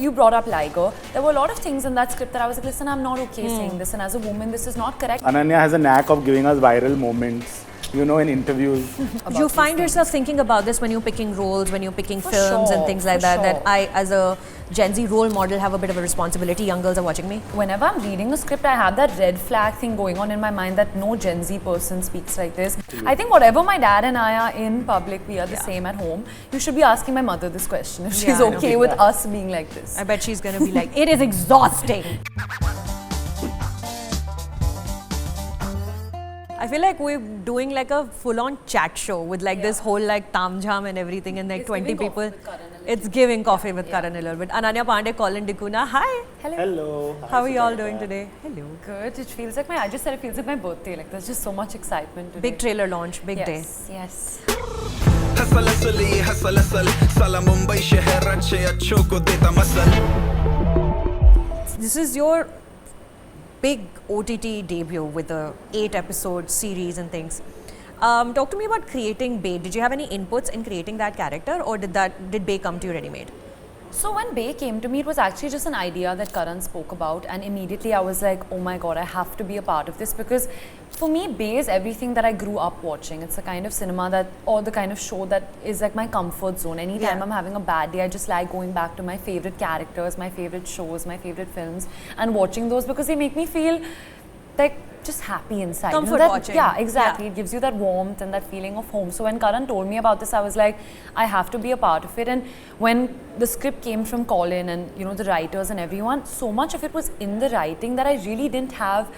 you brought up Liger. There were a lot of things in that script that I was like, listen, I'm not okay saying this, and as a woman, this is not correct. Ananya has a knack of giving us viral moments, you know, in interviews. You find yourself thinking about this when you're picking roles, when you're picking films and things like that, that I, as a Gen Z role model, have a bit of a responsibility. Young girls are watching me. Whenever I'm reading the script, I have that red flag thing going on in my mind that no Gen Z person speaks like this. I think whatever my dad and I are in public, we are the same at home. You should be asking my mother this question, if she's okay with us being like this. I bet she's going to be like, it is exhausting. I feel like we're doing like a full-on chat show with like this whole like tam jam and everything, and like 20 people. It's giving coffee with Karan a little bit. Ananya Panday, Colin, Cuhna. Hi. Hello. Hello. How are you all doing today? Hello. Good. It feels like I just said it feels like my birthday. Like there's just so much excitement today. Big trailer launch, big day. Yes. This is your big OTT debut with a 8-episode series and things. Talk to me about creating Bae. Did you have any inputs in creating that character, or did Bae come to you ready-made? So when Bae came to me, it was actually just an idea that Karan spoke about, and immediately I was like, oh my god, I have to be a part of this, because for me, Bae is everything that I grew up watching. It's the kind of cinema that, or the kind of show that is like my comfort zone. Anytime I'm having a bad day, I just like going back to my favorite characters, my favorite shows, my favorite films, and watching those because they make me feel like just happy inside. Comfort watching. Yeah, exactly. It gives you that warmth and that feeling of home. So when Karan told me about this, I was like, I have to be a part of it. And when the script came from Colin and, you know, the writers and everyone, so much of it was in the writing that I really didn't have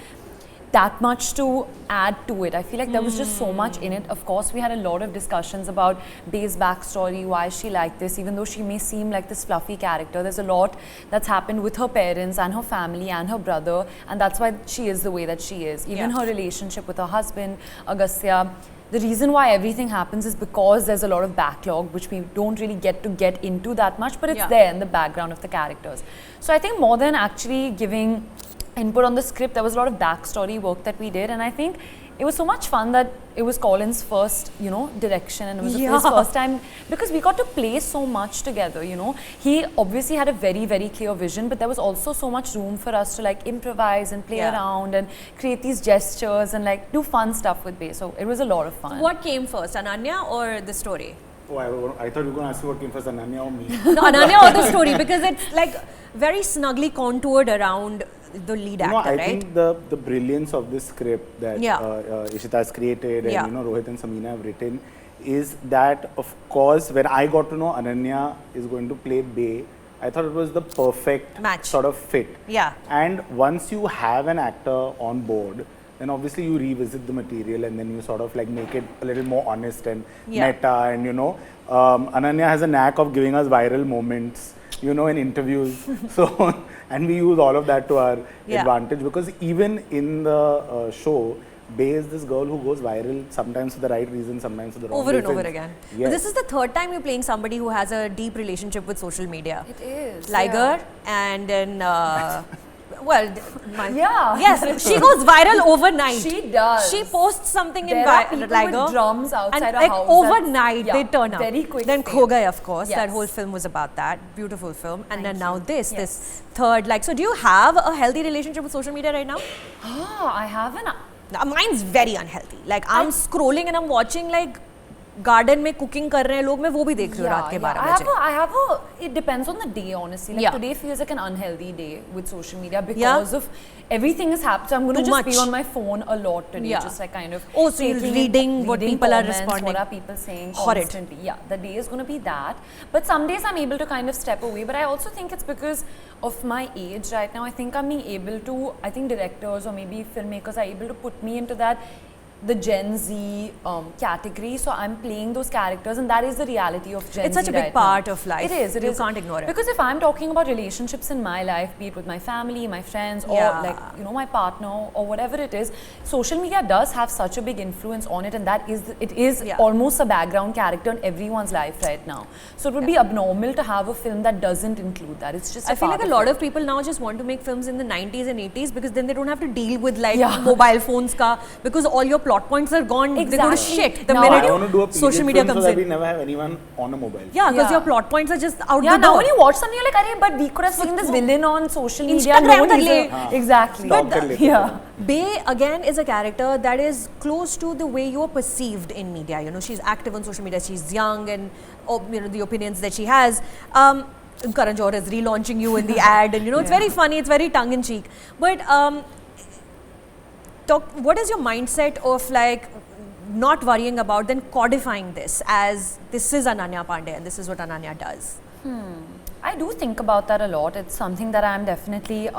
that much to add to it. I feel like there was just so much in it. Of course, we had a lot of discussions about Bae's backstory, why is she like this, even though she may seem like this fluffy character. There's a lot that's happened with her parents and her family and her brother, and that's why she is the way that she is. Even her relationship with her husband, Agastya. The reason why everything happens is because there's a lot of backlog, which we don't really get into that much, but it's there in the background of the characters. So I think more than actually giving input on the script, there was a lot of backstory work that we did, and I think it was so much fun that it was Colin's first, you know, direction, and it was his first time, because we got to play so much together, you know. He obviously had a very, very clear vision, but there was also so much room for us to like improvise and play around and create these gestures and like do fun stuff with Bae. So it was a lot of fun. What came first, Ananya or the story? Oh, I thought you were going to ask me what came first, Ananya or me. No, Ananya or the story, because it's like very snugly contoured around the lead actor, right? I think the brilliance of this script that Ishita has created and you know, Rohit and Samina have written is that, of course, when I got to know Ananya is going to play Bae, I thought it was the perfect match, sort of fit. Yeah. And once you have an actor on board, then obviously you revisit the material and then you sort of like make it a little more honest and meta, and you know, Ananya has a knack of giving us viral moments, you know, in interviews. So, and we use all of that to our advantage, because even in the show, Bae is this girl who goes viral, sometimes for the right reason, sometimes for the wrong reason. Over and over again. Yes. This is the third time you're playing somebody who has a deep relationship with social media. It is. Liger, and then, well, yes, she goes viral overnight. She does. She posts something there in Liger, with drums outside and her like house. overnight they turn up. Very quick. Then Kho Gaye, of course, that whole film was about that. Beautiful film. And then now this third, like, so do you have a healthy relationship with social media right now? I haven't. Mine's very unhealthy. Like, I'm scrolling and I'm watching like garden में cooking कर रहे हैं लोग, मैं वो भी देख रही हूँ रात के 12 बजे. It depends on the day, honestly. Like today feels like an unhealthy day with social media because of everything is happening. So I'm going to just be on my phone a lot today, just like kind of so you're reading what people are responding. What are people saying constantly? Yeah, the day is going to be that. But some days I'm able to kind of step away. But I also think it's because of my age right now. I think I'm being able to. I think directors or maybe filmmakers are able to put me into that the Gen Z category, so I'm playing those characters, and that is the reality of Gen Z. It's such a big part of life. It is. You can't ignore it. Because if I'm talking about relationships in my life, be it with my family, my friends, or like, you know, my partner, or whatever it is, social media does have such a big influence on it, and that is it is almost a background character in everyone's life right now. So it would be abnormal to have a film that doesn't include that. It's just. I feel like a lot of people now just want to make films in the 90s and 80s because then they don't have to deal with like mobile phones because all your plot points are gone. They go to Exactly. shit the Now minute I want to do a period social media film so comes that in. we never have anyone on a mobile. Yeah, because Yeah. your plot points are just out Yeah, the now door. when you watch something, you're like, "Arey, but we could have seen this villain on social media." Instagram No, kar le. exactly. Stop kar lete Yeah. Bae again is a character that is close to the way you are perceived in media. You know, she's active on social media. She's young, and you know the opinions that she has. Karan Johar is relaunching you in the ad, and you know it's very funny. It's very tongue in cheek. But what is your mindset of like not worrying about then codifying this as this is Ananya Panday and this is what Ananya does? I do think about that a lot. It's something that I'm definitely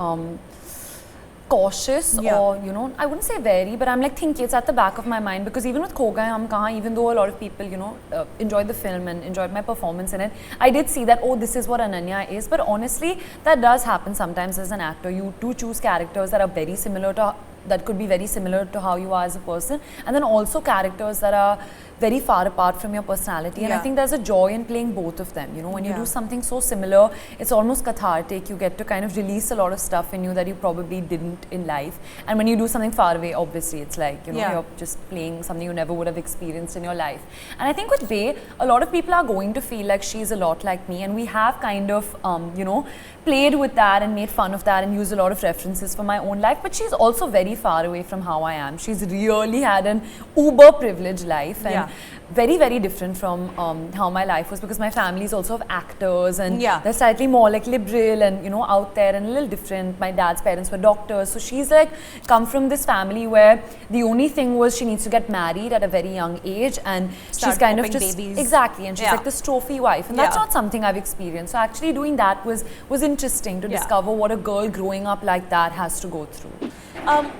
cautious or, you know, I wouldn't say wary, but I'm like thinking it's at the back of my mind because even with Kho Gaye Hum Kahan, even though a lot of people, you know, enjoyed the film and enjoyed my performance in it, I did see that, oh, this is what Ananya is. But honestly, that does happen sometimes as an actor. You do choose characters that are very similar to, that could be very similar to how you are as a person, and then also characters that are very far apart from your personality. And I think there's a joy in playing both of them. You know, when you do something so similar, it's almost cathartic. You get to kind of release a lot of stuff in you that you probably didn't in life. And when you do something far away, obviously, it's like, you know, you're just playing something you never would have experienced in your life. And I think with Bae, a lot of people are going to feel like she's a lot like me. And we have kind of, you know, played with that and made fun of that and used a lot of references for my own life. But she's also very far away from how I am. She's really had an uber privileged life. And very, very different from how my life was because my family is also of actors and they're slightly more like liberal and, you know, out there and a little different. My dad's parents were doctors. So she's like come from this family where the only thing was she needs to get married at a very young age and she's kind of just babies. Exactly, and she's like this trophy wife, and that's not something I've experienced. So actually doing that was interesting to discover what a girl growing up like that has to go through.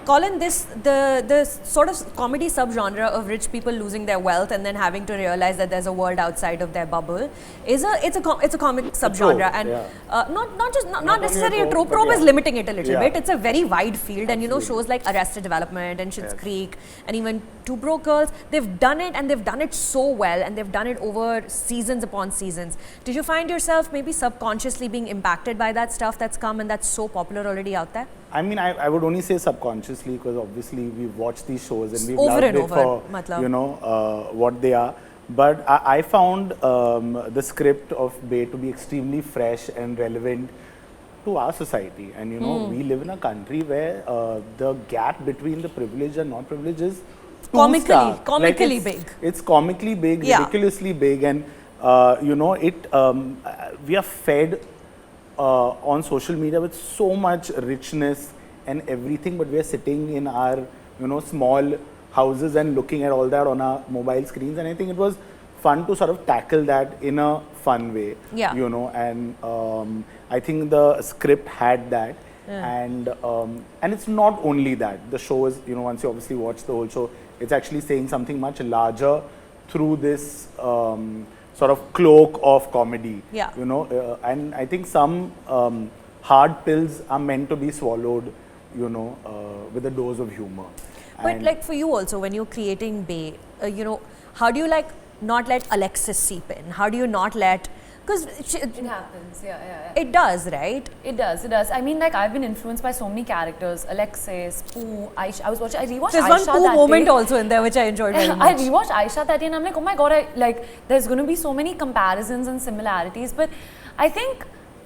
Colin, the sort of comedy subgenre of rich people losing their wealth and then having to realize that there's a world outside of their bubble is it's a comic subgenre, and not necessarily a trope. Trope is limiting it a little bit. It's a very wide field, and you know shows like Arrested Development and Schitt's Creek and even Two Broke Girls, they've done it and they've done it so well, and they've done it over seasons upon seasons. Did you find yourself maybe subconsciously being impacted by that stuff that's come and that's so popular already out there? I mean, I would only say subconsciously because obviously we've watched these shows and we've over loved and it over, for, you know, what they are. But I found the script of Bae to be extremely fresh and relevant to our society. And, you know, we live in a country where the gap between the privileged and not privileged is comically big. It's comically big, ridiculously big. And, you know, we are fed on social media with so much richness and everything, but we are sitting in our, you know, small houses and looking at all that on our mobile screens. And I think it was fun to sort of tackle that in a fun way, you know, and I think the script had that. And it's not only that. The show is, you know, once you obviously watch the whole show, it's actually saying something much larger through this sort of cloak of comedy, you know, and I think some hard pills are meant to be swallowed, you know, with a dose of humor. But like for you also, when you're creating Bae, you know, how do you like not let Alexis seep in? How do you not let, because it happens, it does, right? It does. I mean, like, I've been influenced by so many characters. Alexis, Pooh, Aisha. I rewatched There's Aisha one Pooh that moment day. also in there which I enjoyed very much. I rewatched Aisha that day and I'm like, oh my god, there's going to be so many comparisons and similarities. But I think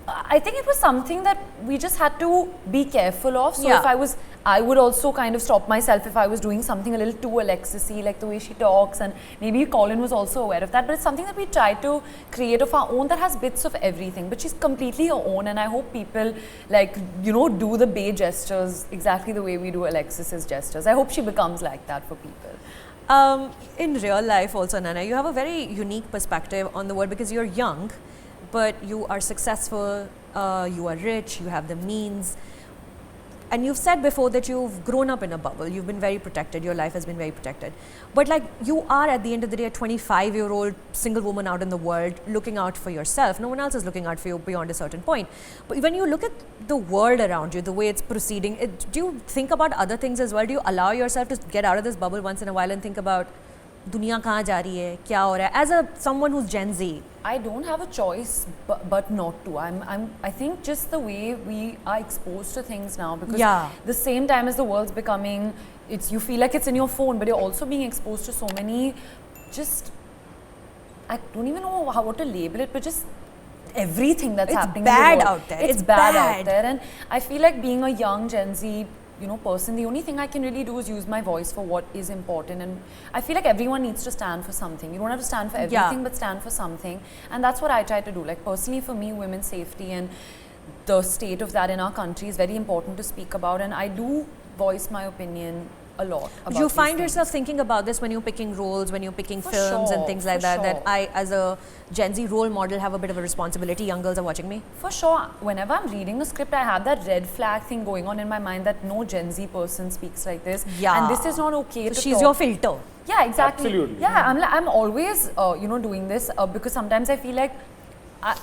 it was something that we just had to be careful of. So if I would also kind of stop myself if I was doing something a little too Alexis-y, like the way she talks, and maybe Colin was also aware of that. But it's something that we try to create of our own that has bits of everything. But she's completely her own, and I hope people, like, you know, do the Bae gestures exactly the way we do Alexis's gestures. I hope she becomes like that for people. In real life also, Nana, you have a very unique perspective on the world because you're young, but you are successful, you are rich, you have the means. And you've said before that you've grown up in a bubble, you've been very protected, your life has been very protected. But like, you are at the end of the day a 25-year-old single woman out in the world looking out for yourself. No one else is looking out for you beyond a certain point. But when you look at the world around you, the way it's proceeding, do you think about other things as well? Do you allow yourself to get out of this bubble once in a while and think about दुनिया कहाँ जा रही है, क्या हो रहा है, as a someone who's Gen Z? I don't have a choice but not to. I think just the way we are exposed to things now, because the same time as the world's becoming, you feel like it's in your phone, but you're also being exposed to so many, just, I don't even know what to label it, but just everything that's happening in the world. It's bad out there. It's bad out there, and I feel like being a young Gen Z, person, the only thing I can really do is use my voice for what is important, and I feel like everyone needs to stand for something. You don't have to stand for everything, but stand for something, and that's what I try to do. Like personally, for me, women's safety and the state of that in our country is very important to speak about, and I do voice my opinion a lot about Do you find these yourself things. thinking about this when you're picking roles, when you're picking For films and sure, things like for that, that sure. I, as a Gen Z role model, have a bit of a responsibility? Young girls are watching me. For sure, whenever I'm reading a script, I have that red flag thing going on in my mind that no Gen Z person speaks like this, and this is not okay. So to she's talk. your filter. Yeah, exactly. Absolutely. Yeah, I'm always doing this because sometimes I feel like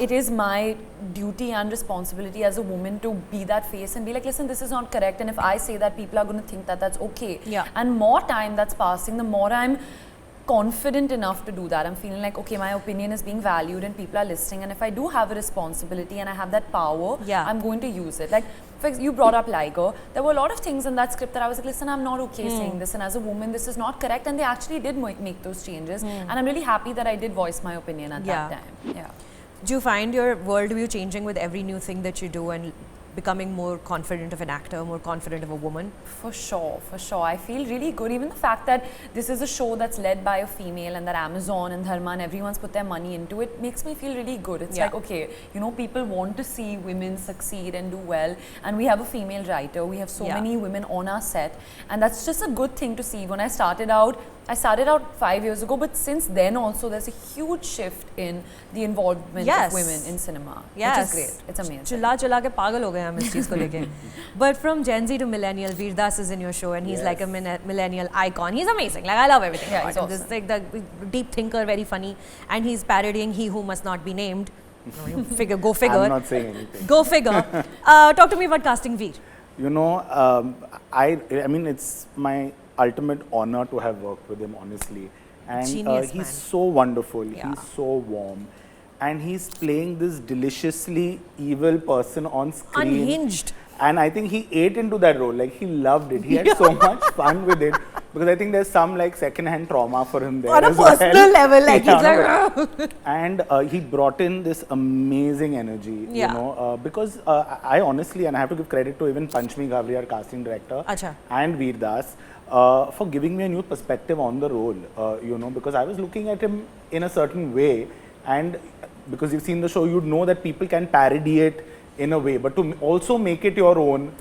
it is my duty and responsibility as a woman to be that face and be like, listen, this is not correct, and if I say that, people are going to think that that's okay. Yeah. And more time that's passing, the more I'm confident enough to do that. I'm feeling like, okay, my opinion is being valued and people are listening, and if I do have a responsibility and I have that power, I'm going to use it. Like, for example, you brought up Liger. There were a lot of things in that script that I was like, listen, I'm not okay saying this, and as a woman, this is not correct, and they actually did make those changes, and I'm really happy that I did voice my opinion at that time. Yeah. Do you find your worldview changing with every new thing that you do and becoming more confident of an actor, more confident of a woman? For sure, for sure. I feel really good. Even the fact that this is a show that's led by a female and that Amazon and Dharma and everyone's put their money into it makes me feel really good. It's like, okay, people want to see women succeed and do well, and we have a female writer. We have so many women on our set, and that's just a good thing to see. When I started out 5 years ago, but since then also there's a huge shift in the involvement of women in cinema, which is great. It's amazing. Chilla ke pagal ho gaye hum is cheez ko leke. But from Gen Z to millennial, Veer Das is in your show, and he's like a millennial icon. He's amazing. Like, I love everything about him. This is like the deep thinker, very funny, and he's parodying He Who Must Not Be Named. Go figure. I'm not saying anything. Go figure. Talk to me about casting Veer. I mean, it's my ultimate honor to have worked with him, honestly. And Genius, he's man. so wonderful. He's so warm. And he's playing this deliciously evil person on screen. Unhinged. And I think he ate into that role. Like, he loved it. He had so much fun with it. Because I think there's some like second-hand trauma for him there. On a as well. personal level, like he's like. And he brought in this amazing energy, because I honestly, and I have to give credit to even Panchmi Ghavri, our casting director, and Veer Das, for giving me a new perspective on the role, because I was looking at him in a certain way, and because you've seen the show, you'd know that people can parody it in a way, but to also make it your own,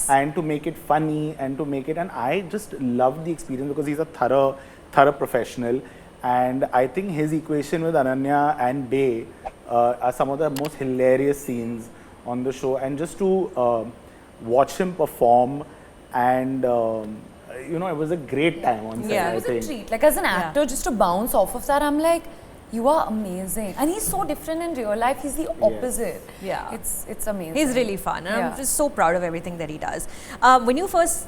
and to make it funny, and to make it, and I just loved the experience because he's a thorough professional, and I think his equation with Ananya and Bae are some of the most hilarious scenes on the show, and just to watch him perform, and it was a great time on set. It was a treat. Like, as an actor, just to bounce off of that, I'm like, you are amazing. And he's so different in real life. He's the opposite. Yeah. It's amazing. He's really fun. And I'm just so proud of everything that he does. When you first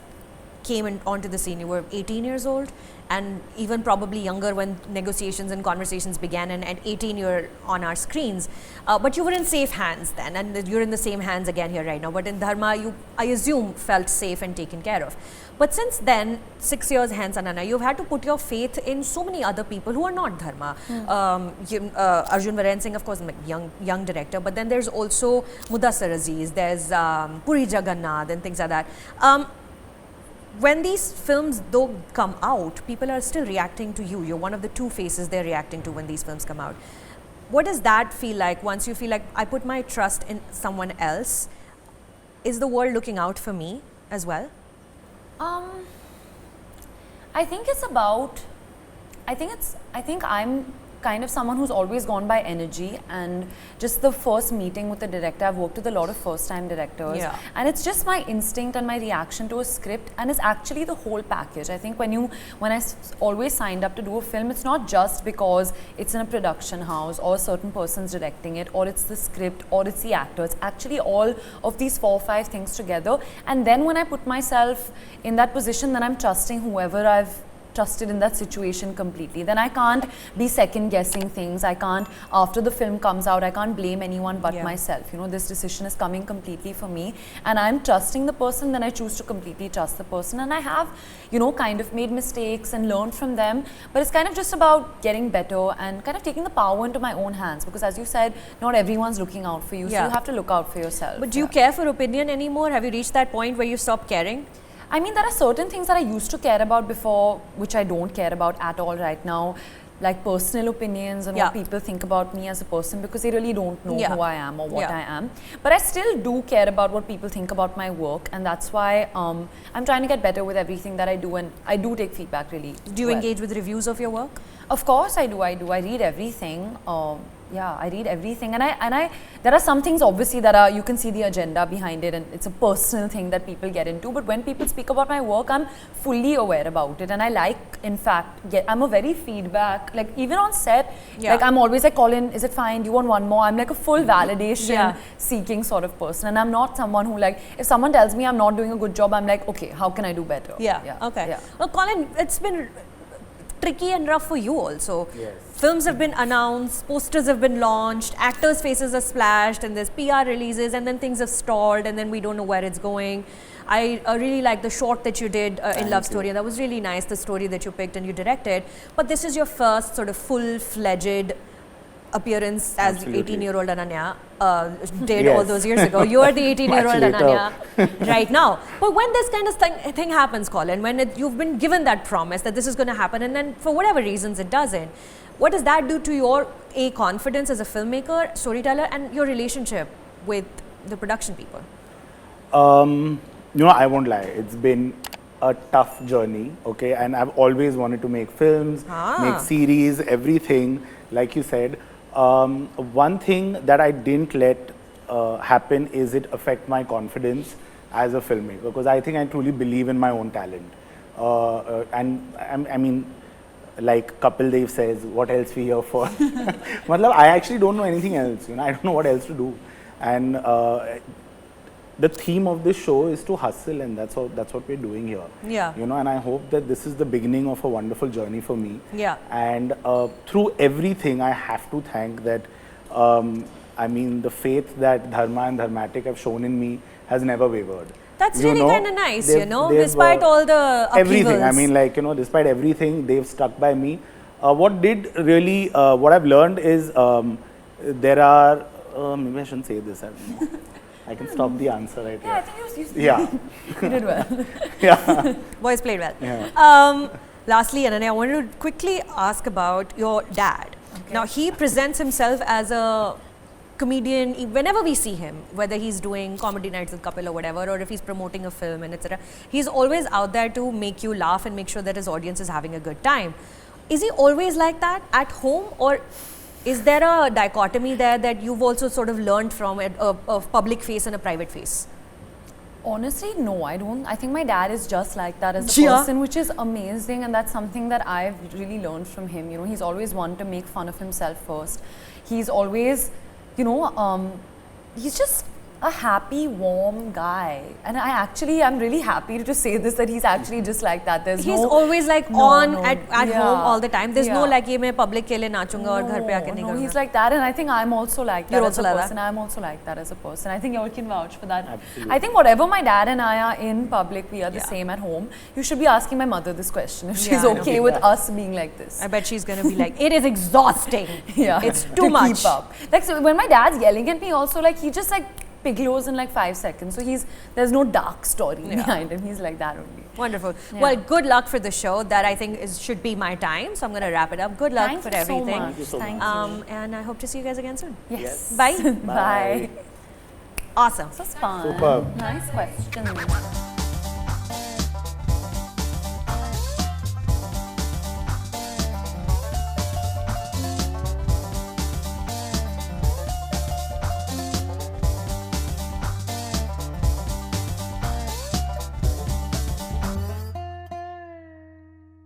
came onto the scene, you were 18 years old, and even probably younger when negotiations and conversations began, and at 18 you're on our screens. But you were in safe hands then, and you're in the same hands again here right now. But in Dharma, you, I assume, felt safe and taken care of. But since then, 6 years hence, Ananya, you've had to put your faith in so many other people who are not Dharma. Arjun Viren Singh, of course, young director, but then there's also Mudassar Aziz, there's Puri Jagannath and things like that. When these films though come out, people are still reacting to you. You're one of the two faces they're reacting to when these films come out. What does that feel like once you feel like, I put my trust in someone else? Is the world looking out for me as well? I think it's about, I think I'm kind of someone who's always gone by energy, and just the first meeting with the director, I've worked with a lot of first-time directors, and it's just my instinct and my reaction to a script, and it's actually the whole package. I think when I always signed up to do a film, it's not just because it's in a production house or a certain person's directing it, or it's the script, or it's the actor. It's actually all of these 4 or 5 things together, and then when I put myself in that position, then I'm trusting whoever I've trusted in that situation completely. Then I can't be second guessing things. I can't, after the film comes out, I can't blame anyone but myself. You know, this decision is coming completely for me, and I'm trusting the person, then I choose to completely trust the person. And I have, you know, kind of made mistakes and learned from them, but it's kind of just about getting better and kind of taking the power into my own hands, because as you said, not everyone's looking out for you, so you have to look out for yourself. But do you care for opinion anymore? Have you reached that point where you stop caring? I mean, there are certain things that I used to care about before, which I don't care about at all right now, like personal opinions and what people think about me as a person, because they really don't know who I am or what I am. But I still do care about what people think about my work, and that's why I'm trying to get better with everything that I do, and I do take feedback really. Do you engage with reviews of your work? Of course I do. I read everything. Yeah, I read everything, and I there are some things obviously that are, you can see the agenda behind it, and it's a personal thing that people get into. But when people speak about my work, I'm fully aware about it, and I like, in fact, I'm a very feedback, like even on set, like I'm always like, Colin, is it fine? Do you want one more? I'm like a full validation seeking sort of person, and I'm not someone who, like, if someone tells me I'm not doing a good job, I'm like, okay, how can I do better? Okay. Well, Colin, it's been tricky and rough for you also. Yes. Films have been announced, posters have been launched, actors' faces are splashed, and there's PR releases, and then things have stalled, and then we don't know where it's going. I really like the short that you did in Love Story, and that was really nice, the story that you picked and you directed. But this is your first sort of full-fledged appearance as 18-year-old Ananya did all those years ago. You are the 18-year-old Ananya right now. But when this kind of thing happens, Colin, when you've been given that promise that this is going to happen, and then for whatever reasons it doesn't, what does that do to your confidence as a filmmaker, storyteller, and your relationship with the production people? You know, I won't lie, it's been a tough journey, okay, and I've always wanted to make films, make series, everything, like you said. One thing that I didn't let happen is it affect my confidence as a filmmaker, because I think I truly believe in my own talent. I mean, like Kapil Dev says, what else we here for? I actually don't know anything else, you know, I don't know what else to do. And the theme of this show is to hustle, and that's what we're doing here. Yeah. You know, and I hope that this is the beginning of a wonderful journey for me. Yeah. And through everything, I have to thank that, I mean, the faith that Dharma and Dharmatic have shown in me has never wavered. That's really kind of nice, you know, despite all the upheavals. Everything, I mean, like, you know, despite everything, they've stuck by me. What did really, what I've learned is there are, maybe I shouldn't say this, I don't know. I can stop the answer right here. I think you did well. Yeah. Boys played well. Yeah. Lastly, Ananya, I wanted to quickly ask about your dad. Okay. Now, he presents himself as a comedian whenever we see him, whether he's doing comedy nights with Kapil or whatever, or if he's promoting a film and etc. He's always out there to make you laugh and make sure that his audience is having a good time. Is he always like that at home, or is there a dichotomy there that you've also sort of learned from a public face and a private face? Honestly, no, I don't. I think my dad is just like that as a person, which is amazing, and that's something that I've really learned from him. You know, he's always wanted to make fun of himself first. He's always, you know, he's just a happy, warm guy, and I'm really happy to say this, that he's actually just like that. He's always like at home all the time. There's no like, ye main public ke liye nachunga aur ghar pe aake nahi karunga. He's like that, and I think I'm also like that as a person. I'm also like that as a person. I think you all can vouch for that. Absolutely. I think whatever my dad and I are in public, we are the same at home. You should be asking my mother this question, if she's okay with us being like this. I bet she's gonna be like, it is exhausting. It's too much. Keep up. Like, so when my dad's yelling at me also, like, he just like piglows in like 5 seconds. So there's no dark story behind him. He's like that only. Wonderful. Yeah. Well, good luck for the show. That I think should be my time. So I'm going to wrap it up. Good luck for everything. Thank you so much. And I hope to see you guys again soon. Yes. Bye. Bye. Awesome. This was fun. Super. Nice question.